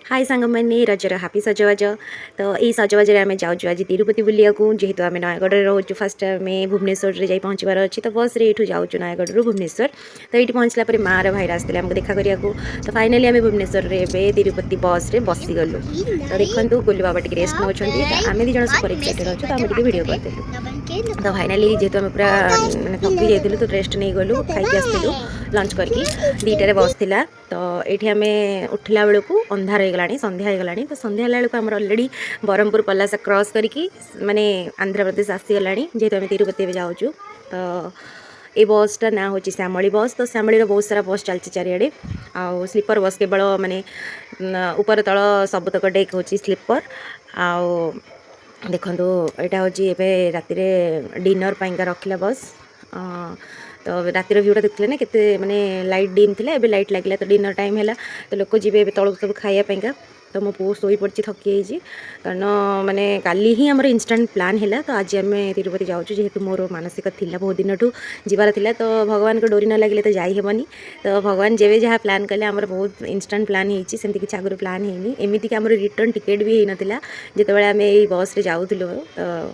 हाय सांग मैंने Roger happy सजवाज तो यही सजवाज आम जाऊँ आज तिरुपति बुलिया जेहेतु आम नयगढ़ रोचु फास्ट आम भुवनेश्वर जा पहुँचबार अच्छी तो बस ये जाऊँ नयगढ़ भुवनेश्वर तो ये पहुँचला मार भाई आसते आमको देखा करने तो फाइनाली आम भुवनेश्वर एवं तिरुपति बस रे बसीगलु तो देखो गोलू बाबा टी रेस्ट नौ आम दी सुपर एक्साइटेड अच्छे तो आम भिड करदेलु तो फाइनाली जेहेतु आम पूरा थकी जाइलु तो रेस्ट नहीं गलु खाई आसलु लंच करके 2टार बस थिला तो ये आम उठला बेलू अंधार हो गलानी संध्या हो गलानी तो संध्या बेलू आम अलरेडी ब्रह्मपुर पलासा क्रॉस करके माने आंध्र प्रदेश आसीगला जेहेतु आम तिरुपति जाऊँ तो ये बसटा ना हूँ श्यामली बस तो श्यामली बहुत सारा बस चलती चारिड़े आउ स्लीपर बस केवल माने ऊपर तल सबुतक डेक हूँ स्लीपर आउ देखो यहाँ हूँ राति डिनर पाइंका रखला बस तो रातिर भ्यूटा देखते ना केते माने लाइट डिम थिला एबे लाइट लागला तो डिनर टाइम है तो लोक जी तौक सब खायापाइंका तो मो पु शोई पड़ी थकी जाइए कारण माने काली ही आमर इंस्टांट प्लान है तो आज आम तिरुपति जाऊँ जेहेतु मोर मानसिक थिला बहुत दिन जीवार थिला तो भगवान को डोरी न लगे तो जाई हेबनी तो भगवान जेबे जहाँ प्लान कले आमर बहुत इंस्टांट प्लान होती सेमती किसी आगुरी प्लान है एमती आमर रिटर्न टिकेट भी होना जिते आम ये बस रे जाऊँ तो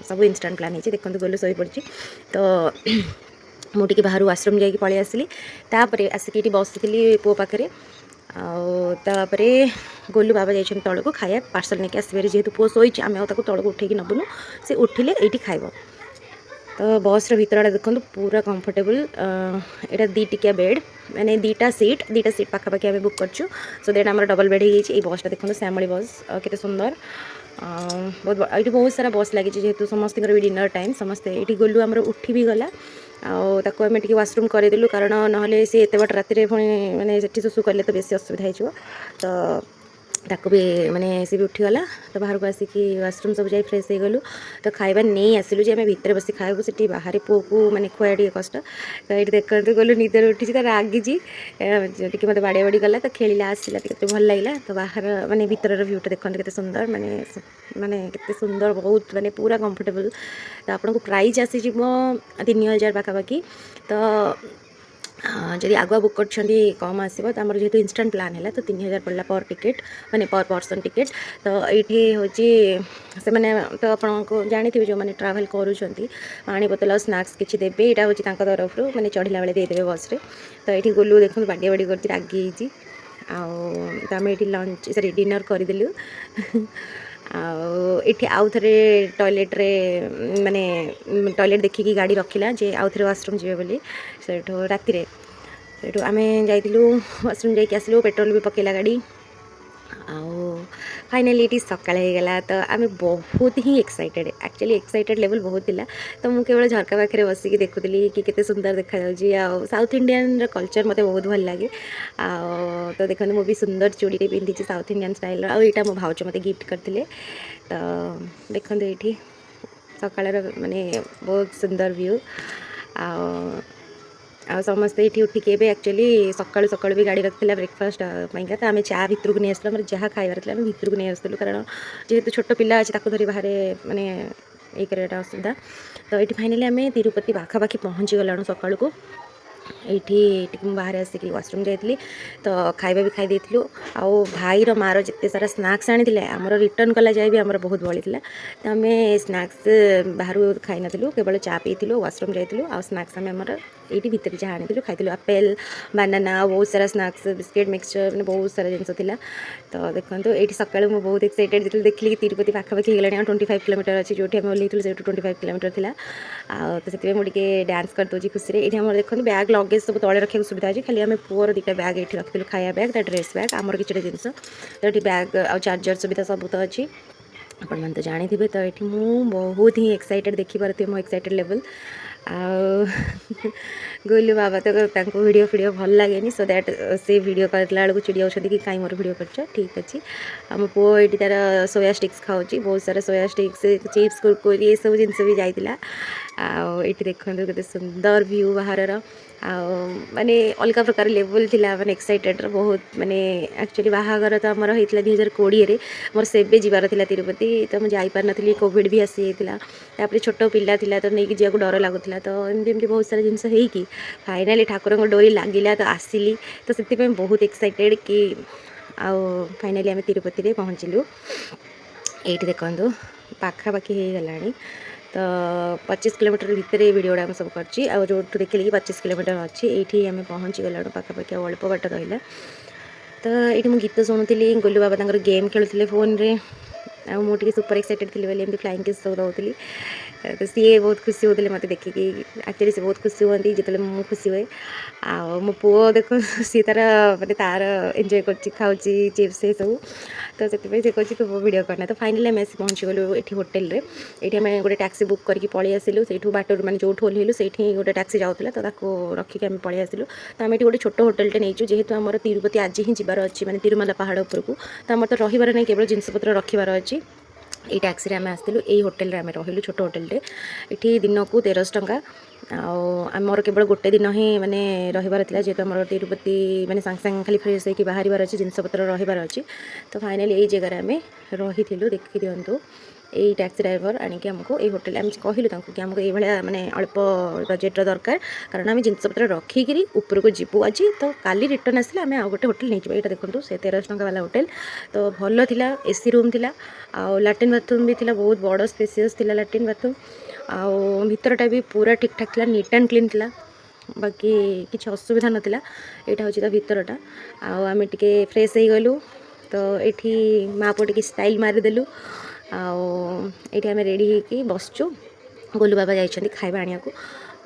सब इंस्टांट प्लान होती देखते गोलू शोई पड़ी तो मुझे बाहर आश्रम जाकि पलि आसली तापर आसिक ये बसती पु पाखे आउे गोलू बाबा जाइए तौक खाया पार्सल नहीं आसबार जेहेतु पुओ शोई आम तौक उठे नबुनु से उठिले ये खाइब तो बस भितरटा देखो पूरा कंफर्टेबल यहाँ 2 टिकिया बेड मैंने 2टा सीट पाखापाखि आम बुक करछु सो दैट आम डबल बेड हो बसटा देखो श्यामली बस के सुंदर बहुत ये बहुत सारा बस लगी जेहेतु समस्त भी डिनर टाइम समस्ते ये गोलू आमर उठी भी गला आम टे वाशरूम करदेलु कारण ना सी एत बाट राति मैंने सुसु कले तो बेस असुविधा हो तो ताको भी माने सी भी उठीगला तो बाहर को आसिक वाशरूम सब जाए फ्रेश हो गलु तो खाइबा नहीं आसिलु जे आम भितर बस खाइबू से बाहर पुओ को मैंने खुआ टे कष्ट तो ये देखते गलु निदर उठी तो रागिजी टी मत बाड़िया बाड़ी गला तो खेला आसला तो भल लगे तो बाहर माने भितर भ्यूटा देखते के सुंदर माने माने के सुंदर बहुत माने पूरा कंफर्टेबल तो आपन को प्राइस आसी 3000 पाखापाखि तो जदि आगुआ बुक कर कम आसो तो आमर जेहेतु इंस्टांट प्लान है तो 3000 पड़ला पर टिकेट माने पर पर्सन टिकेट तो ये हूँ से मैंने तो आपको जानी थे जो मैंने ट्रावेल करुँच पानी बोतल और स्नाक्स किसी देवे यहाँ हूँ तरफ मैंने चढ़ला बेले देदेवे बस रे तो ये गोलू देखो बाड़िया बाड़ी कर रागी आम ये लंच सरी डिनर करदेलु आउ थे टॉयलेट रे माने टॉयलेट देखिकी गाड़ी रखिला जे आउ थे वाशरूम जीवे बोली सेठो राति रे सेठो आमे जाइतिलु वाशरूम जाइके आसलु पेट्रोल भी पकेला गाड़ी आउ फाइनाली ये सकाळ हो गला तो आम बहुत ही एक्साइटेड एक्चुअली एक्साइटेड लेवल बहुत थिला तो मुझे केवल झरका पाखे बसिकी देखुली कि केते सुंदर देखा साउथ इंडियन कल्चर मते बहुत भल लगे तो देखते मुझे सुंदर चूड़ी पिंधि साउथ इंडियन स्टाइल आउ यहाँ मो भाउज मते गिफ्ट करते तो देखते ये सकाळर माने बहुत सुंदर व्यू आ समस्ते ये उठिके एक्चुअली सकाळु सकाळु भी गाड़ी रखा ब्रेकफास्ट पाइंका तो आम चा भितर को नहीं आसलु आम जहाँ खाइबार था भितर को नहीं आसलु कारण जेहेतु छोट पिला अच्छे ताको धरी बाहर माने ये कराटा असुविधा तो ये फाइनाली आम तिरुपति पाखापाखि पहुँची गलाणु सकाळु को ये बाहर आसिक वाशरूम जाइली तो खाइबा भी खाई देलु आउ भाईर मार जिते सारा स्नाक्स आनी आमर रिटर्न कला जाए भी आमर बहुत बड़ी तो आम स्नाक्स बाहर खाई नु केवल चा पीलु वाशरूम जाइलु आ स्नाक्स आम ये भितर जहाँ आनी खाई आपेल बानाना बहुत सारा स्नाक्स बिस्किट मिक्सचर मैंने बहुत सारा जिनस तो देखो ये सकाळु मुझे बहुत एक्साइटेड जो देखिए कि तिरुपति पाखापाखि होगा 25 किलोमीटर अच्छी जो ओल्लू से 25 किलोमीटर थी तो से मुझे डांस करदे खुशी ये देखते बैग लगेज सब तले रखा सुविधा अच्छी खाली आम पुअर 2टा बैग ये रखिलु खाया बैग ड्रेस बैग आमर किसी जिनस तो ये बैग आ चार्जर सुविधा सब तो अच्छी आपण मैंने तो जानी थे तो ये बहुत ही एक्साइटेड देखिपे मो एक्साइटेड लेवल गोलू बाबा तो वीडियो फीडियो भल लगे सो दैट से वीडियो करला बेलू चिड़ी आछे कि कहीं मोर वीडियो कर ठीक अच्छे आम पुओ ये तार सोया स्टिक्स खाऊँ बहुत सारा सोया स्टिक्स चिप्स कुरकुरी ये सब जिनस भी जाइला ये देखते के सुंदर व्यू बाहर माने अलग प्रकार लेवल थिला माने एक्साइटेड बहुत माने एक्चुअली बाहागर तो आमर होता 2020 मोर सेबे जीवार थिला तिरुपति तो मुझे जापार नी कोविड भी आसी जाता छोट पिला थिला तो नहीं जाक डर लगुला तो एमती बहुत सारा जिनस फाइनाली ठाकुर डोरी लगिला तो आसिली तो से बहुत एक्साइटेड कि आउ फाइनाली आम तिरुपति पहुँचलु ये देखो पाखापाखि हो गलानी तो 25 किलोमीटर भितर ये वीडियोटा आम सब कर जो देखिए कि 25 किलोमीटर अच्छी ये आम पहुँची गला पाखापाखि अल्प बाट रहा तो ये मुझे गीत शुणुली गोलू बाबा तक गेम खेलुले फोन रे मुझे सुपर एक्साइटेड थी बोली फ्लाइंग किस सब दौली तो सी बहुत खुशी होते मत देखिकी एक्चुअली सी बहुत खुशी हुई जिते मुझे खुशी हुए आ मो पु देख सी तार मैंने तार एंजॉय कर खाऊँ चिप्स ये सब तो से कहती तू वीडियो करना तो फाइनाली आम आसी पहुँची गलु ये होटेल ये आम गोटे टैक्सी बुक करके पलि आसिलु से बाटर मैंने जो ओह्लैलु से गोटे टैक्सी जाऊला तो रखिक आम पलि आसिलु तो आम ये गोटे छोट होटेलटे नहीं जेहेतु आम तिरुपति आज ही जबार अच्छी मैंने तिरुमाला पहाड़ उपरकू तो आम तो रही नहीं केवल जिनपतर रखार अच्छी ये टैक्सी आम आसलु यही होटेल आम रही छोट होटेलटे ये दिन को 1300 टंका आमर केवल गोटे दिन ही माने रहीबार थिला जेहेतु आमर तिरुपति माने सांग सांग खाली फ्रेश होकर बाहर अच्छी जिनपतर रहीबार अच्छी तो फाइनाली यही जगह आम रही देखी दिंतु यही टैक्सी ड्राइवर आणिक आमको ये होटेल आम कहलु कि आमको ये माने अल्प बजेट दरकार कारण आम जिनपतर रखिकी उपरको जीवु आज तो काली रिटर्न आसले आम आउ गोटे होटेल नहीं जाए यहाँ देखो से 1300 टंका वाला होटेल तो भल थिला एसी रूम थिला आ लैट्रिन बाथरूम भी थिला बहुत बड़ स्पेसियस थिला लैट्रिन बाथरूम आ भितरटा भी पूरा ठीक ठाक थिला नीट एंड क्लीन थिला बाकी किसी असुविधा नाला यहाँ हूँ भितरटा आम टे फ्रेश हो गलु तो ये माँ पुआ टे स्टाइल मारिदेलु आम रेडी होगी बसचु गोलू बाबा जाइछन्ति खाइबा आनिया को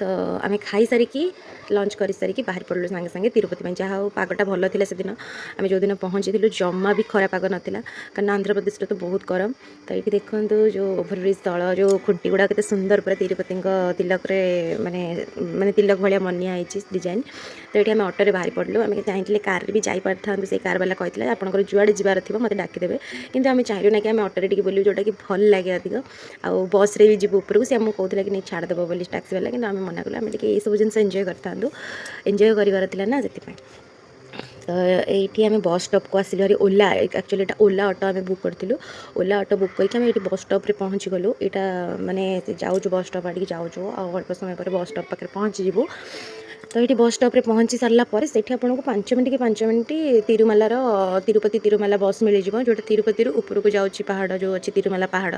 तो आम खाई सारिकी लंच कर सारिकी बाहर पड़लु सांगे सांगे तिरुपति में जहाँ पागटा भल था से दिन आम जो दिन पहुँची जमा भी खरा पाग नाला कारण आंध्र प्रदेश तो बहुत गरम तो ये देखो जो ओभरब्रिज तल जो खुंटी गुड़ा के सुंदर पूरा तिरुपति तिलक माने माने तिलक भाया मनिया डिजाइन तो ये आम ऑटो बाहर पड़लु आम चाहिए कार भी जापर था से कार वाला कहते आपंकर जुआड़े जबार थी मत डाकिदेवे कि आम चाहिए ना कि आम ऑटो टे बोलू जोटा कि भल लगे अधिक आउ बस रे भी जीव उपरको सी आमको कहला कि नहीं छाड़देव बोली टैक्सी वाला कि आम मना कलु आम टे सब जिन एंजॉय करता एंजॉय करार ना से तो ये आम बस स्टॉप को आसिलु हरी ओला एक्चुअली ओला ऑटो आम बुक करूँ ओला ऑटो बुक करके आम ये बस स्टॉप रे पहुँची गलु यहाँ माने जाऊँ बस स्टॉप आड़े जाऊँ अल्प समय पर बस स्टॉप पाखे पहुँची जीवु तो ये बस स्टॉप रे पहुँची सारापर से आपको 5 मिनट कि 5 मिनट तिरुमालार तिरुपति तिरुमाला बस मिल जाए जोटा तिरुपति ऊपर को जाऊँगी पहाड़ जो अच्छी तिरुमाला पहाड़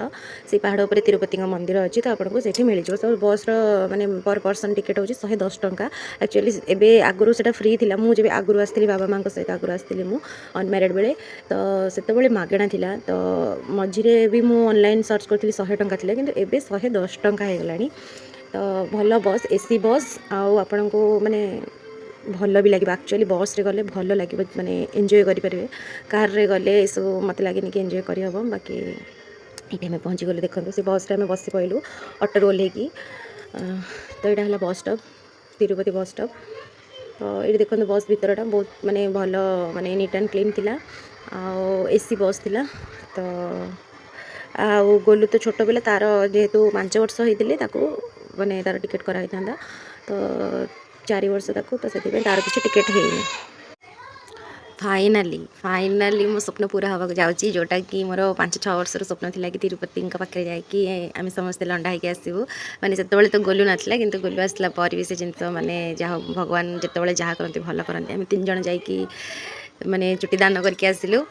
से पहाड़ उपर तिरुपति मंदिर अच्छी तो आपको से मिल जाए तो बस माने पर पर्सन टिकेट हूँ 110 टंका एक्चुअली एवं आगुरी से फ्री थी मुझे आगुरी आसती बाबा माँ सहित आगुरी आसती मुझ अनम्यारिड बेले तो से मागेणा थिला तो मझे भी मुझे ऑनलाइन सर्च करी 100 टंका थी कि एवं 110 टंका हो गलानी तो भल बस एसी बस आपण को माने भल भी लगे एक्चुअली बस रे गले भल लगे माने एंजॉय करेंगे कार रे गले सब मत लगे कि एंजॉय करहब बाकी ये आम पहुँची गलु देखो से बस रे आम बस पड़लु ऑटो ओह्लैकी तो यहाँ है bus stop Tirupati bus stop तो ये देखो बस भीतरटा बहुत माने भल माने नीट एंड क्लीन थिला एसी बस थिला तो आउ गोलू तो छोट पिला तार जेहेतु 5 वर्ष होते माने तार टिकेट कराई था तो 4 वर्ष तक तो से तार किसी टिकेट है फाइनाली मो स्वप्न पूरा हाँ जाऊँगी जोटा कि मोर 5-6 वर्षर स्वप्न थी कि तिरुपति पाखे जाकि आम समस्ते लंडा होकर आसबू माने से तो गोलू नाला कि गोलू आसला पर भी से जिन माने जहाँ भगवान जिते जहाँ करते भल करते आम 3 जन जाकि माने चुटी दान करके आसिलु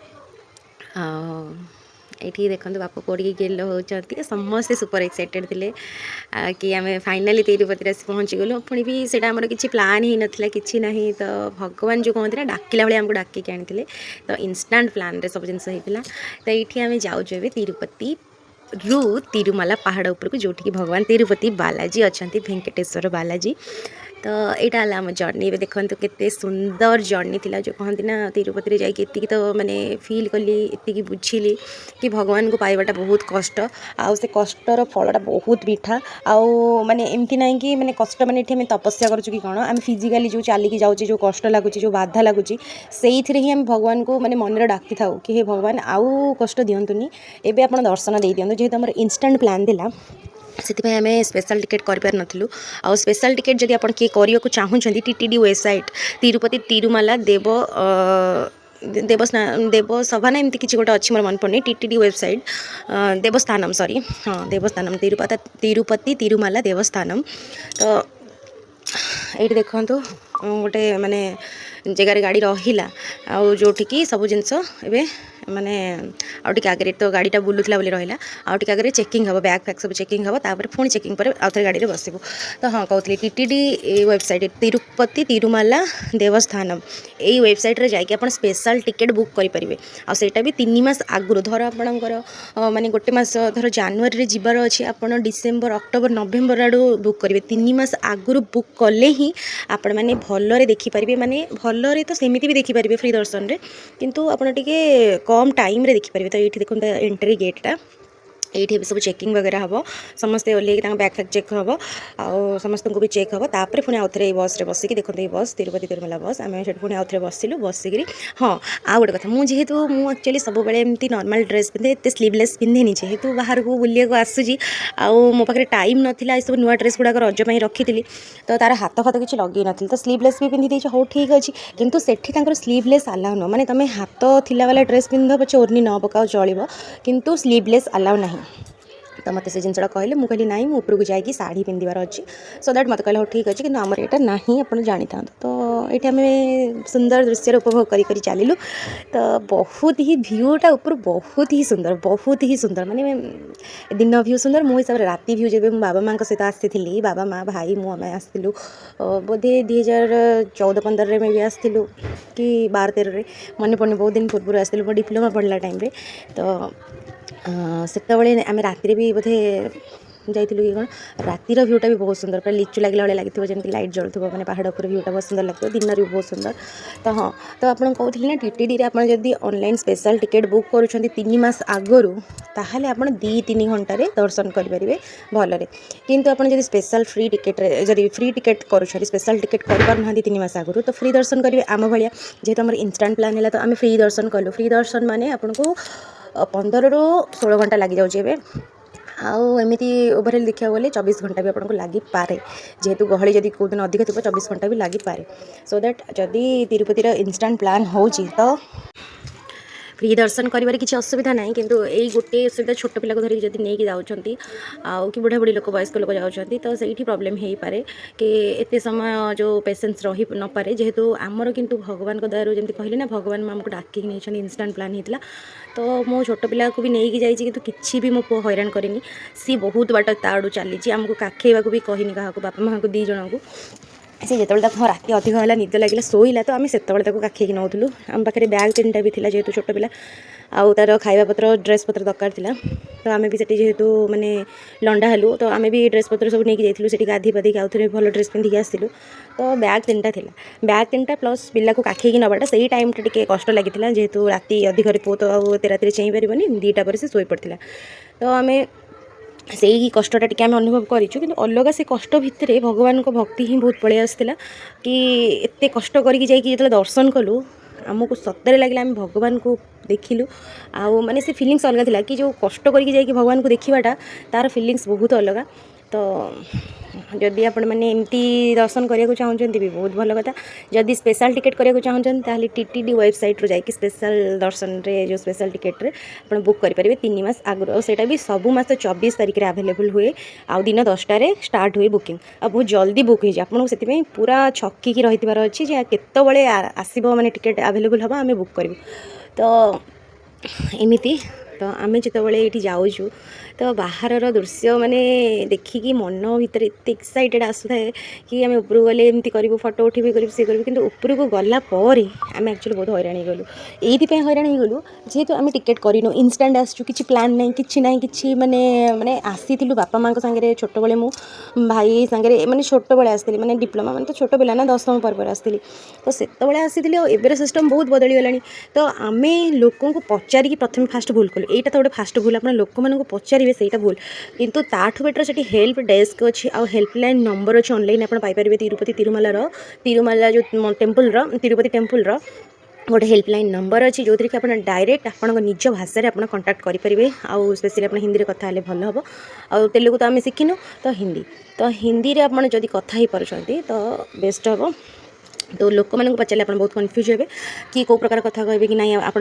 ये देखो बाप पड़ी गेल होती समस्ते सुपर एक्साइटेड थे कि आम फाइनाली तिरुपति आस पहुँची गलु पुणी भी से किसी प्लान ही नाला कि ना तो भगवान जो कहते हैं डाकिला भाई आमको डाकिक आनी तो इंस्टांट प्लान रे सब जिनस होता तो ये आम जाऊँ तिरुपति रु तिरुमाला पहाड़ उपरको जोटि भगवान तिरुपति बालाजी अच्छा वेंकटेश्वर बालाजी तो यहाँ है आम जर्नी ए देखो केते सुंदर जर्नी थिला जो कहती ना तिरुपति जाकि तो माने फील कली इतनी बुझिली कि भगवान को पाइबाटा बहुत कष्ट आउ से कष्टर फलटा बहुत मीठा आउ माने एमती ना कि माने कष्ट माने आम तपस्या करूँ कि कौन आम फिजिकाली जो चलिकी जाऊँचे जो कष्ट लगुच जो बाधा लगुच से ही आम भगवान को माने मन डाकी था कि हे भगवान आउ कष्ट दिंतुनि एबे आप दर्शन दे दिंतु जेहेतु आम इंस्टांट प्लान थिला से आम स्पेशल टिकेट कर नथिलु आ स्पेशल टिकेट जदि आप किए करने को चाहूँगी टीटीडी वेबसाइट तिरुपति तिरुमाला देवसभा ना एमती किसी गोटे अच्छी मोर मन पड़े टीटीडी वेबसाइट देवस्थानम सॉरी हाँ देवस्थानम तिरुपति तिरुमाला देवस्थानम तो ये देखो गोटे माने जगार गाड़ी रहिला आउ जोठिकी सब जिनस एबे माने आउ टिके आगे तो गाड़ीटा बुलूला बोली रहा आउ टिके आगे चेकिंग हम बैग फैग सब चेकिंग हम तापर पुणी चेकिंग पर आउ थे गाड़ी में बसबू। तो हाँ कहती टीटीडी वेबसाइट तिरुपति तिरुमाला देवस्थानम यही वेबसाइट रे जाकि आप स्पेशल टिकेट बुक करेंगे आईटा भी 3 मास आगु धर आपणकर माने गोटे मास धर जनवरी जीवार अच्छे आप डिसेम्बर अक्टोबर नवेम्बर आड़ू बुक करेंगे 3 मास आगु बुक कले ही आपण मैंने भलरे देखिपारे माने भलरे तो सेमती भी देखिपारे फ्री दर्शन रे किंतु आपण टिके कम टाइम रे देखिपारे। तो ये देखते एंट्री गेटा ये सब चेकिंग वगैरह हम समस्ते ओल्ल बैग फैग चेक हम आउ समस्त को भी चेक हम तापर पुणी आउ थे बस रे बसिक देखते बस तिरुपति तिरुमला बस आम पुणी आउ थे बसिलु बसिक हाँ आ गोटे कथा मुझे एक्चुअली सब बेले एमती नॉर्मल ड्रेस पिंधे एत स्लीवलेस पिंधेनि जेहेतु बाहर को बुलिया को आसूँ आउ मो पाखे टाइम नाला ये सब नुआ ड्रेस गुड़ाक रज रखी तो तार हाथ फाथ किसी लगे नी तो स्लीवलेस भी पिंधि देछ हो ठीक अच्छे किंतु सेठी स्लीवलेस अलाउ न माने तुम हाथ थिला वाला ड्रेस पिंध पचे ओढ़नी न पकाओ चलो किंतु स्लीवलेस अलाउ ना। तो मत से जिनसा कहले मुझे कहली नाई उपरको जाकि शाढ़ी पिंधार अच्छी सो दैट मत कहले हो ठीक अच्छे कि आमर यहाँ ना आप जानी था। तो ये आम सुंदर दृश्य उपभोग कर चलू तो बहुत ही भ्यूटा ऊपर बहुत ही सुंदर माने दिन भ्यू सुंदर मो हिसाब से राति भ्यू जब बाबा माँ सहित आसी बाबा माँ भाई मु आम आसलु बोधे 2014-15 में भी आसलु कि 12-13 मन पड़े बहुत दिन पूर्व आसलु मो डिप्लोमा पढ़ला टाइम तो सेतबले आम राति भी बोधे जाइलु कि कौन रातिर भ्यूटा भी बहुत सुंदर पूरा लिचु लगला भाई लगी जमी लाइट जलुव मैंने पहाड़ उपर भ्यूटा बहुत सुंदर लगे दिन भी बहुत सुंदर। तो हाँ तो आपको कहते ना टीटीडी रे आपन जदि ऑनलाइन स्पेशल टिकेट बुक करुँच 3 मास आगु ताहले आप 2-3 घंटे दर्शन करेंगे भलरे किंतु आप जब स्पेशल फ्री टिकेट जब फ्री टिकेट करुँच स्पेशल टिकेट करना 3 मास आगु तो फ्री दर्शन करेंगे आम भाया जेहेतु आम इंस्टांट प्लान है तो आम फ्री दर्शन कलु फ्री दर्शन माने आपको 15 ରୁ 16 घंटा लग जाए आउ एमती ओवरऑल देखा गले 24 घंटा भी आपको लगी पारे जेहेतु गहली जब कौ दिन अधिक थी 24 घंटा भी लगी पारे सो दैट जदि तिरुपतिर इंस्टांट प्लान हो तो फ्री दर्शन करिवार किसी असुविधा ना किंतु यही गोटे असुविधा छोट पिला को धरिक जब नहीं जाऊँगी आउ कि बुढ़ा बुढ़ी लोक वयस्क लोक जाऊँगी तो सही प्रॉब्लम हो पारे कि एत समय जो पेसेंस रही न पारे जेहेतु आमर किंतु भगवान को दयारू जमी कहले ना भगवान आमको डाकिक नहीं इंस्टांट प्लान होता तो मो छोट पिला को भी नहीं जाइए किंतु किसी भी मो पुआ हैरान करेनि सी बहुत बाट ताड़ू चली आमको काखेवा भी कहनी क्या बापा माँ को 2 जन को से जो राति अधिक है निद लगे शोला तो आम से काखेक नौलु आम पाखे बैग 3टा भी थी जेहेतु छोट पिला आउ तार खाଇବା पत्र ड्रेस पत्र दरकार थिला तो आम भी सेठी जेहेतु माने लंडा हेलु तो आम भी ड्रेस पत्र सब नहीं जाइलु सेठी गाधी पाधी आउ थे भल ड्रेस पिंधिक आसिलु तो बैग 3टा थिला बैग 3टा प्लस पिला को काखेक नवाटा सही टाइम टे कष्ट लगी जेहेतु राति अधिक पु तो आउ एत राति चई पारबनी 2टा पर से शोई पड़ता तो आम से ही कष्टा टी आम अनुभव करूँ कि अलग से कष्ट भितर भगवान को भक्ति ही बहुत पलि आसाला कि एत कष्ट करके दर्शन कलु आमको सतरे लगे आम भगवान को देखिलु आउ माने से फिलिंग्स अलग थिला कि जो कष्ट करके भगवान को देखाटा तार फिलिंग्स बहुत अलग। तो जदि आपण मैंने एमती दर्शन करने चाहते भी बहुत भल कथा जदि स्पेशल टिकेट करने चाहते टीटीडी वेबसाइट रू जाकि स्पेशल दर्शन रे जो स्पेशल टिकेट रे आपण बुक करेंगे 3 मास आगु और सेटा भी सब मास 24 तारिख रे अवेलेबल हुए आउ दिन 10टा रे स्टार्ट हुए बुकिंग आ बहुत जल्दी बुक हो आपको से पूरा छकिकी रही अच्छी केतबले आसब माने टिकेट अवेलेबल हम आम बुक करूँ। तो एमती तो आम जितेबाला ये जाऊँ तो बाहर दृश्य माने देखिकी मन भीतर एत एक्साइटेड आसुए कि आम उपरको गले एमती करूँ फटो उठे करूँ सी करूँ कि उपरको गलापर आम एक्चुअली बहुत हैरान हो गलु ये हैरान हो गलु जेहेतु आम टिकेट करूँ इंस्टांट आसचु कि प्लान ना कि माने माने आसी बापा माँ सांगे छोट बड़े मु भाई सांगे माने छोट बड़े आसती माने डिप्लोमा माने तो छोट पिला ना 10वीं पर आसती तो से आसी एबर सिस्टम बहुत बदली गलानी। तो आम लोक पचारिकी प्रथम फास्ट भूल कलु यहाँ तो गोटे फास्ट भूल आप लोक मानक पचारे सहीटा भूल किंतु ताठू बेटर से हेल्प डेस्क अच्छी आउ हेल्पलाइन नंबर अच्छी ऑनलाइन आप पाइपर तिरुपति तिरुमाला जो टेम्पल तिरुपति टेम्पल गोटे हेल्पलाइन नंबर अच्छी जो थी कि आप डायरेक्ट आप निज भाषा आप कंटाक्ट करेंगे आउ स्पेशली आप हिंदी कथा हेल्ले भल हम आउ तेलुगु तो आम शिखिनु तो हिंदी रे आप जदि कथा ही पार्टी तो बेस्ट हम तो लोक मैंने पचारे आप बहुत कन्फ्यूज हे कि कौ प्रकार कथा कहे कि नहीं आप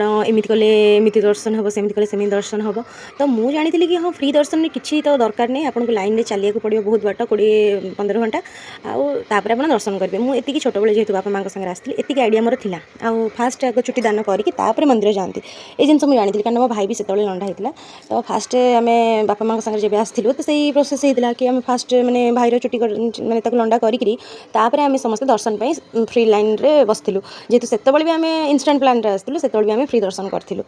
कले एमती दर्शन हम सेमती कले सेमती दर्शन हम तो मुझे जानी कि हाँ फ्री दर्शन में किसी तो दरकार नहीं आपको लाइन में चलिया पड़ो बहुत बाट 20-15 घंटा आउे आप दर्शन करेंगे मुझे छोट बड़े जेहतु बापा माँ सागर आसती एति आइडिया मोर था आउ फास्ट आग चुटी दान करके मंदिर जाती ये जिन मुझे जानी कारण मो भाई भी से लंडा होता तो फास्ट आम बापा माँ सागर जब आसलु तो सही प्रोसेस होता कि आम फास्ट मैंने भाईर चुटी मैंने लंडा करें आम समस्त दर्शन फ्री लाइन रे बसलु जेहेतु से भी आम इंस्टांट प्लान आसलु से भी आम फ्री दर्शन करूँ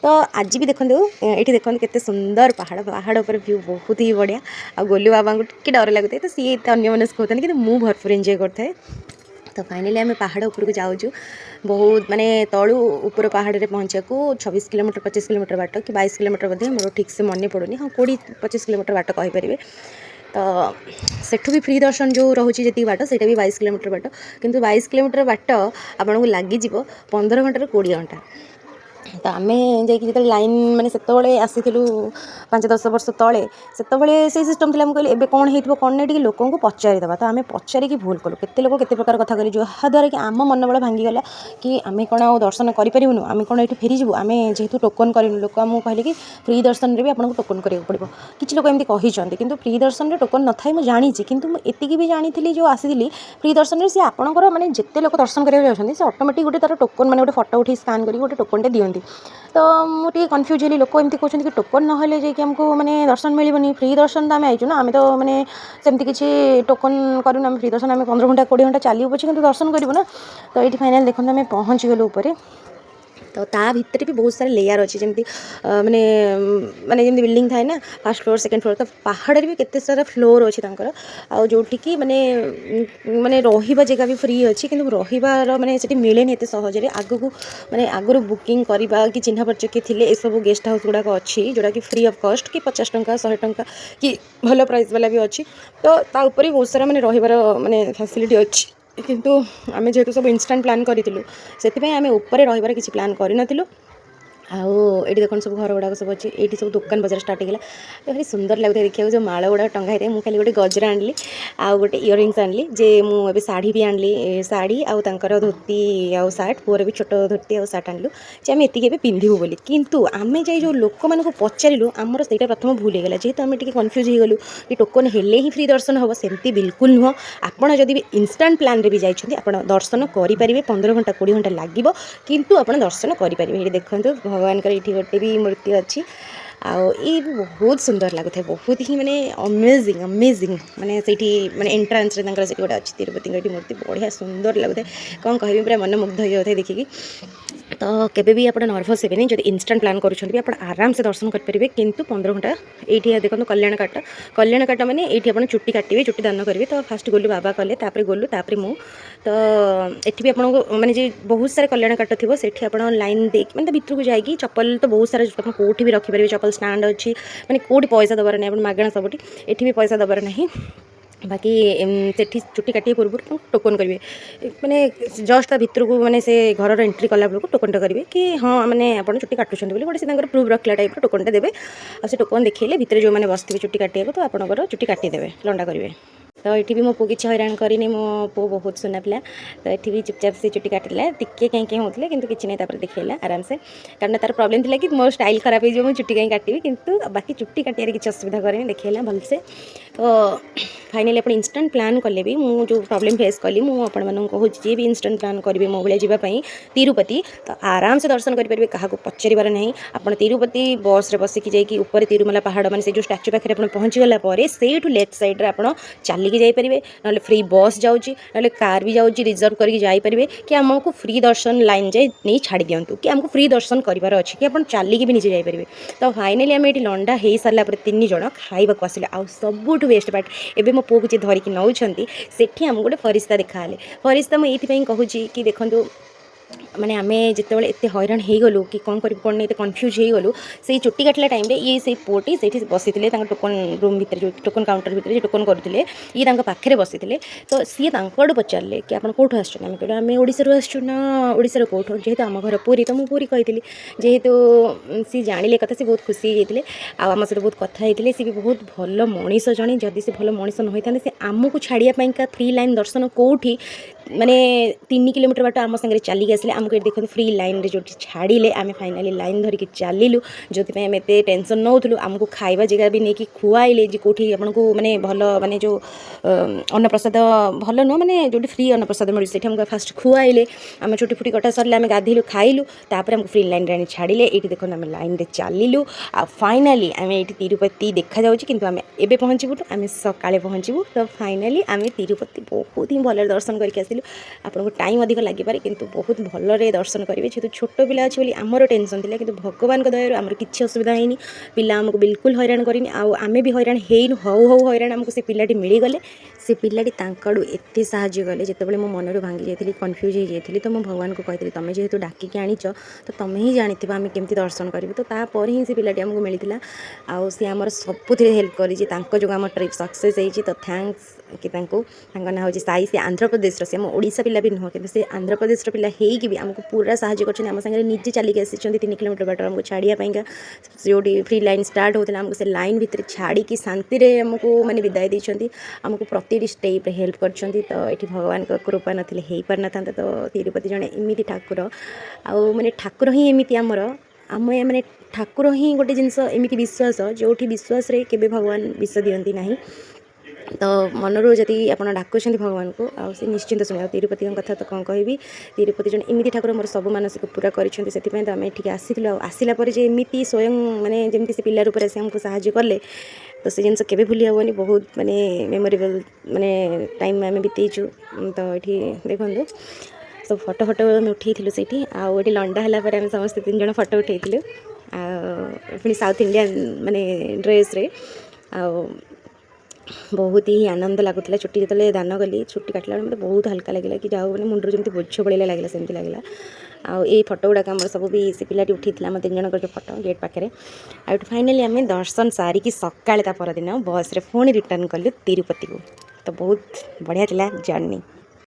तो आज भी देखो ये देखो केते सुंदर पहाड़ पहाड़ पर व्यू बहुत ही बढ़िया आ गोलू बाबा को टी डर लगुए तो सी अन्य मनस्क होता कि मुझे भरपूर एंजॉय करते तो फाइनाली आम पहाड़ उपरको जाऊँ बहुत माने तलू ऊपर पहाड़ में पहुँचा को 26 किलोमीटर 25 किलोमीटर बाट कि 22 किलोमीटर बोधे मोर ठीक से मन पड़ूनी हाँ 20-25 किलोमीटर बाट कहींपर तो सेठू भी फ्री दर्शन जो रोचे जी बाट से 22 किलोमीटर बाट किंतु 22 किलोमीटर बाट आपन को लगिज 15 घंटा 20 घंटा तो आम जो लाइन मैंने से आसी 5-10 वर्ष तले से सिस्टम थी कहली एवं कौन हो कौन नहीं लोक को पचारिदेवा तो आम पचारिकी भूल कलु केते लोक केते प्रकार कथा करें जहाँद्वारा कि आम मनोबल भांगीगला कि आम कौन दर्शन करूँ आम कौन ये फेरीजु आम जेहेतु टोकन करूँ लोक आमको कहले कि फ्री दर्शन में भी आपको टोकन कराया पड़ो किसी लोक एमती कहते कि फ्री दर्शन में टोकन न था मुझे जानी कि एतिकी भी जानी जो आसी फ्री दर्शन में सी आपंकर मैंने जिते लोक दर्शन कराया से ऑटोमेटिक गोटे तार टोकन मैंने गोटे फोटो उठे स्कान कर गोटे टोकन दिखती तो मुझे कन्फ्यूज हेली लोक एमती कहते कि टोकन ना जाकि आमको मैंने दर्शन मिलनी फ्री दर्शन तो आम आईचु ना आम तो मैंने सेमती किसी टोकन करूँ आम फ्री दर्शन आम 15 घंटा 20 घंटा चलू पछे कि दर्शन करूँ ना तो ये फाइनाल देखते आम पहुँची गलु ऊपर तो ता भितर भी बहुत सारा लेयर अच्छी जमी माने माने जमी बिल्डिंग थाए ना फर्स्ट फ्लोर सेकेंड फ्लोर तो पहाड़ भी केते सारा फ्लोर अच्छी आउ जोटिकी माने माने रहिबा जगह भी फ्री अच्छी किंतु रहिबार माने सेठी मिलेनी एते सहजरे आगु माने आगु बुकिंग करबा कि चिन्ह परिचय के थिले ए सब गेस्ट हाउस गुड़ाक अच्छी जोड़ा कि फ्री ऑफ कॉस्ट कि 50 टंका 100 टंका कि भल प्राइस वाला भी अच्छी तो ता ऊपर भी बहुत सारा माने रहिबार माने फैसिलिटी अच्छी किंतु आम जेहेतु सब इंस्टांट प्लान करूँ से आम ऊपर रही किसी प्लान करूँ आउ ये देखो सब घर गुड़ाक सब अच्छे ये सब दुकान बजार स्टार्ट होगा भारी सुंदर लगता देखा जो माल गुड़ा टंगा है मुझे खाली गोटे गजरा आनली आउ गोटे इयरिंग्स आनली जे मुझे शाढ़ी भी आनली शाढ़ी आउ तांकर धोती आउ सार्ट पुअर भी छोट धोती आउ सार्ट आनलु जे आम एति पिंधु बोली किंतु आम जाई जो लोक मानक पचारू आमर से प्रथम भूल होगा जेहेतु आम टे कन्फ्यूज हो गलु कि टोकन हेले ही फ्री दर्शन हम सेमती बिल्कुल नुह आपड़ जदि भी इंस्टांट प्लान भी जाइए आप दर्शन करेंगे 15 घंटा 20 घंटा लगे किंतु आप दर्शन करेंगे ये देखते भगवान का ये गोटे भी मूर्ति अच्छी आउ ये बहुत सुंदर लगुता है बहुत ही माने अमेजिंग अमेजिंग माने सेठी माने एंट्रांस रे तांकर सेठी गोटे अच्छी तिरुपति मूर्ति बढ़िया सुंदर लगुता है कौन कह पूरा मन मुग्ध हो जाता है देखिकी तो केबे भी आप नर्भस हे जब इंस्टांट प्लान करुँच आप आराम से दर्शन करेंगे किंतु 15 घंटा ये देखो कल्याण काट माने ये आप चुट्टी काटे चुट्टी दान करेंगे तो फास्ट गोलू बाबा कले गोलू मु तो ये भी आपको माने जे बहुत सारा कल्याण काट थी से लाइन दे मैंने भितर को जाकि चप्पल तो बहुत सारा आप कौटी भी रखिपारे चप्पल स्टैंड अच्छी मैंने कौटी पैसा दबार नहीं आप मागणा सबुठी ये भी पैसा दबार नहीं बाकी सेठी चुट्टी काटिए पूर्व टोकन करेंगे मैंने जस्ट भितर को मैंने से घर एंट्री कला बेलू टोकन करेंगे कि हाँ मैंने आप चुट्टी काटुँच गोटे प्रूफ रखला टाइप टोकन टेबे आ टोकन देखिए भितर जो मैंने बसते चुट्टी काटे तो आपंकर चुट्टी काटिदेवे लंडा करेंगे तो ये भी मो पु किसी हैरान करनी मो पु बहुत सुना पिला तो ये भी चुपचाप से चुट्टी काटिला टिके कहीं होते कि किसी नहीं देखला आराम से कारण तार प्रॉब्लम थी कि मोर स्टाइल खराब हो चुट्टी कहीं काटि किंतु बाकी चुट्टी काटियार किसी असुविधा करें देखला भलसे तो फाइनाली आप इंस्टांट प्लान कले भी मुझे जो प्रॉब्लम फेस कली मुझे कहूँ जी भी इंस्टांट प्लान करेंगे मो भाई जावाई तिरुपति तो आराम से दर्शन करेंगे क्या पचार नहीं आप तिरुपति बस रे बसिकी जाकि ऊपर तिरुमला पहाड़ मैंने से जो स्टाच्यू पाखे पहुँचीगला से लेफ्ट सैड्रे आप चलिकी जापरेंगे ना फ्री बस जाऊँगी ना कार भी जाऊँगी रिजर्व करके जापरेंगे कि आमको फ्री दर्शन लाइन जाए नहीं छाड़ी दिंतु कि आमको फ्री दर्शन करार अच्छे कि आप चलिकी भी निजे जापरेंगे तो फाइनाली आम ये लंडा हो सारा 3 जन खाइबा आसिले आ सबुठ बेस्ट पार्ट एवं मो पुओ जी धरिकी नौकरी सेठी आमको गोटे फरिस्ता देखाले फरिस्ता मुझे कहूँ कि देखो माने आमे जितेबाला एत हैरान हो गलु कि कौन कर कौन नहीं कन्फ्यूज हो गलु से चुट्टी काटला टाइम ये से पुओटी से बसी टोकन रूम भितर जो टोकन काउंटर भितर टोकन करुले ये पाखे बसी तो सी पचारे कि आप कौटू आम कहूँ आम ओडिशा आसुना ओडिशा कौटू जेहेतु आम घर पुरी तो मुझे पुरी कही जेहेतु सी जानिले कथा सी बहुत खुशी होते आम सहित बहुत कथा होते सी भी बहुत भल मनीष जड़े जदि से भल मनीष न होता से आमको छाड़िया फ्री लाइन दर्शन कौटी माने 3 किलोमीटर बाट आम सागर चलिक आसिले आमको ये देखते फ्री लाइन रे जो छाड़िले आम फाइनाली लाइन धरिक चलिलु जो आम एत टेंशन नौलु आमको खाଇବା जगह भी नहीं कि खुआइले जे कौटी आपको माने भल माने जो अन्नप्रसाद भल नुह माने जो फ्री अन्नप्रसाद मिले से आमको फास्ट खुआइले आम चुटी फुटी कटा सरले आम गाधेलु खाइलु तापर आमको फ्री लाइन रे छाड़िले ये देखो आम लाइन रे चलिलु आ फाइनाली आम ये तिरुपति देखा जाऊँ किंतु आम एबे पहुँचबू आम सकाळे पहुँचबू तो फाइनाली आम तिरुपति बहुत ही भल दर्शन करके आसिलु आपको टाइम अधिक लगिपारे किंतु बहुत भलरे दर्शन करेंगे जेहतु छोट पिला अच्छे बोली आमर टेंशन थिला किंतु भगवान दयार आमर किसी असुविधा होनी पिला आमको बिल्कुल हैरान करनी आमे भी हैरान हेनु हौ हौ हैरान आमको से पिलाटी मिलगले से पिलाटी तांकड़ू एते साहाଯ୍य कले जितेबाला मो मनरू भांगी जाइए कन्फ्यूज हो जाइए तो मुझे भगवान को कही तुम जेहेतु डाकिक आनीच तो तुम ही जानी आम केमती दर्शन करूँ तो तापर ही से पिलाटी आमको मिलता आउ सी आमर सबुथ हेल्प करी जो आम ट्रिप सक्सेस होती तो थैंक्स कि ना हूँ साई से आंध्र प्रदेश से आम ओडिशा पिला भी नुह कि से आंध्र प्रदेश पिला होगी भी आमको पूरा साहाଯ୍य कर सागे निजे चलिक आसी 3 किलोमीटर बाट आमको छाड़ियापाईका जो फ्री लाइन स्टार्ट होता आमको से लाइन भितर छाड़ी शांति आमको माने विदाय देते आमको प्रति स्टेप हेल्प कर तो ये भगवान कृपा नथिले हो पार ना तो तिरुपति जड़े एमती ठाकुर आउ माने ठाकुर ही एमती आमर आम माने ठाकुर ही गोटे जिनस एमती विश्वास जो विश्वास रे केबे भगवान विष दियंती नहीं तो मनरू जदि आप डाकुं भगवान को से निश्चिंत शुणे तिरुपति कथा तो कौन कहि तिरुपति जन एमती ठाकुर मोर सब मानसिक पूरा करें तो आम ये आसी आसला एमती स्वयं माने जमी से पिला रूप से आमको साहाଯ୍य कले तो से जिन के भूली हेनी बहुत माने मेमोरेबल माने टाइम आम बीतईचु तो ये देखो सब फोटो फोटो आम उठे से आउ लंडा है आम समस्त 3 जन फोटो उठे पुणी साउथ इंडियन माने ड्रेस रे बहुत ही आनंद लगुला छुट्टी जो दान कली छुट्टी काटला मतलब बहुत हल्का लगे कि जाओ मैंने मुंडर जमी बोझ पड़ेगा लगे सेमती लगे आई फोटो गुड़ाक आम सब भी से पिलाटी उठी आम 3 जन फोटो गेट पाखे आउ फाइनाली आम दर्शन सारिकी सकाଳେ ता परदिन बस रे पुणी रिटर्न कलु तिरुपति को तो बहुत बढ़िया चला जर्नी।